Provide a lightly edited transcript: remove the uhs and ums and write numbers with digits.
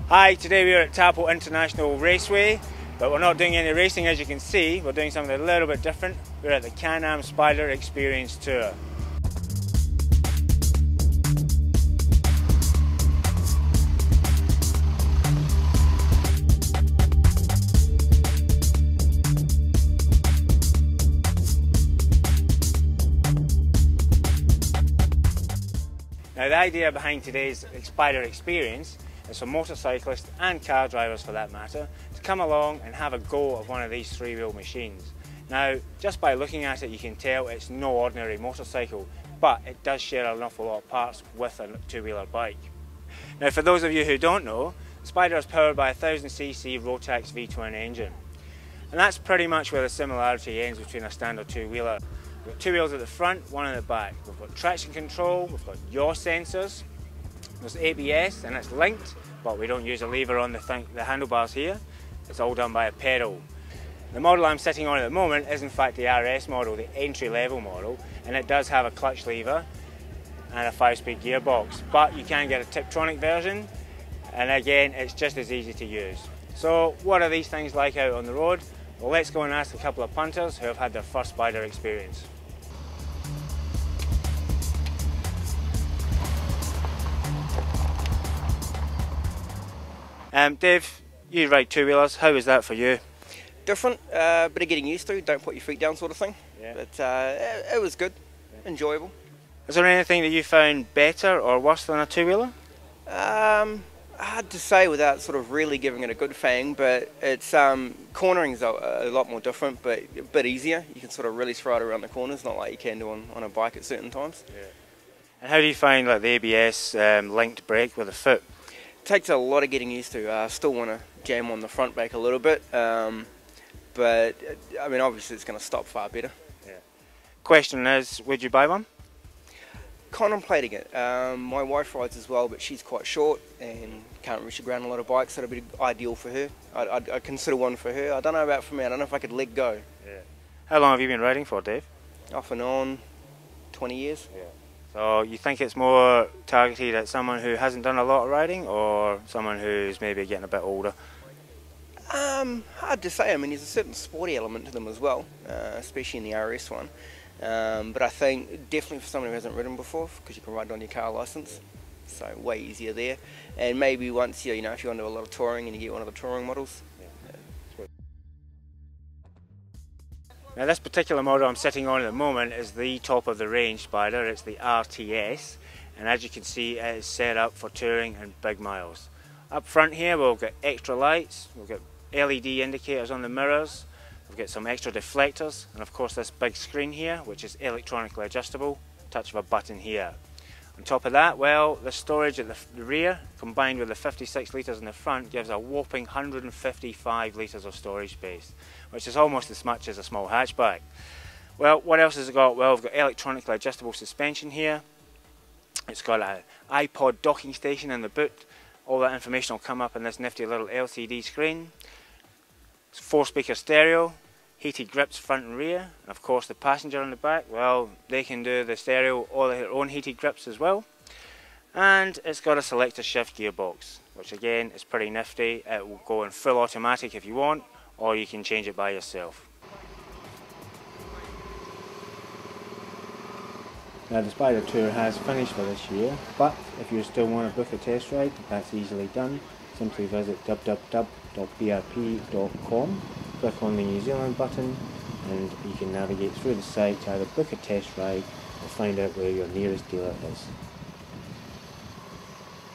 Hi, today we're at Taupo International Raceway, but we're not doing any racing as you can see. We're doing something a little bit different. We're at the Can-Am Spider Experience Tour. Now the idea behind today's Spider Experience is for motorcyclists and car drivers for that matter to come along and have a go of one of these three-wheel machines. Now just by looking at it you can tell it's no ordinary motorcycle, but it does share an awful lot of parts with a two-wheeler bike. Now for those of you who don't know, Spider is powered by a 1000cc Rotax V-twin engine, and that's pretty much where the similarity ends between a standard two-wheeler. We've got two wheels at the front, one at the back. We've got traction control, we've got yaw sensors, there's ABS and it's linked, but we don't use a lever on the handlebars here. It's all done by a pedal. The model I'm sitting on at the moment is in fact the RS model, the entry-level model, and it does have a clutch lever and a 5-speed gearbox, but you can get a Tiptronic version, and again it's just as easy to use. So what are these things like out on the road? Well, let's go and ask a couple of punters who have had their first Spider experience. Dave, you ride two-wheelers, how is that for you? Different, bit of getting used to, don't put your feet down sort of thing, yeah. But it was good, enjoyable. Is there anything that you found better or worse than a two-wheeler? Hard to say without sort of really giving it a good fang, but it's cornering's a lot more different, but a bit easier. You can sort of really throw it around the corners, not like you can do on a bike at certain times. Yeah. And how do you find like the ABS linked brake with a foot? It takes a lot of getting used to. Still want to jam on the front brake a little bit, but I mean obviously it's going to stop far better. Yeah. Question is, would you buy one? Contemplating it. My wife rides as well, but she's quite short and can't reach the ground on a lot of bikes, so it'd be ideal for her. I'd consider one for her. I don't know about for me. I don't know if I could let go. Yeah. How long have you been riding for, Dave? Off and on, 20 years. Yeah. So you think it's more targeted at someone who hasn't done a lot of riding, or someone who's maybe getting a bit older? Hard to say. I mean, there's a certain sporty element to them as well, especially in the RS one. But I think definitely for someone who hasn't ridden before, because you can ride on your car license, so way easier there. And maybe once if you want to do a lot of touring and you get one of the touring models. Yeah. Now this particular model I'm sitting on at the moment is the top of the range Spider. It's the RTS, and as you can see it is set up for touring and big miles. Up front here we've got extra lights, we've got LED indicators on the mirrors, we've got some extra deflectors, and of course this big screen here which is electronically adjustable, touch of a button here. On top of that, well, the storage at the rear combined with the 56 litres in the front gives a whopping 155 litres of storage space, which is almost as much as a small hatchback. Well, what else has it got? Well, we've got electronically adjustable suspension here. It's got an iPod docking station in the boot. All that information will come up in this nifty little LCD screen. It's 4-speaker stereo, heated grips front and rear, and of course the passenger in the back, well, they can do the stereo or their own heated grips as well. And it's got a selector shift gearbox, which again is pretty nifty. It will go in full automatic if you want, or you can change it by yourself. Now the Spider Tour has finished for this year, but if you still want to book a test ride, that's easily done. Simply visit www.brp.com, click on the New Zealand button, and you can navigate through the site to either book a test ride or find out where your nearest dealer is.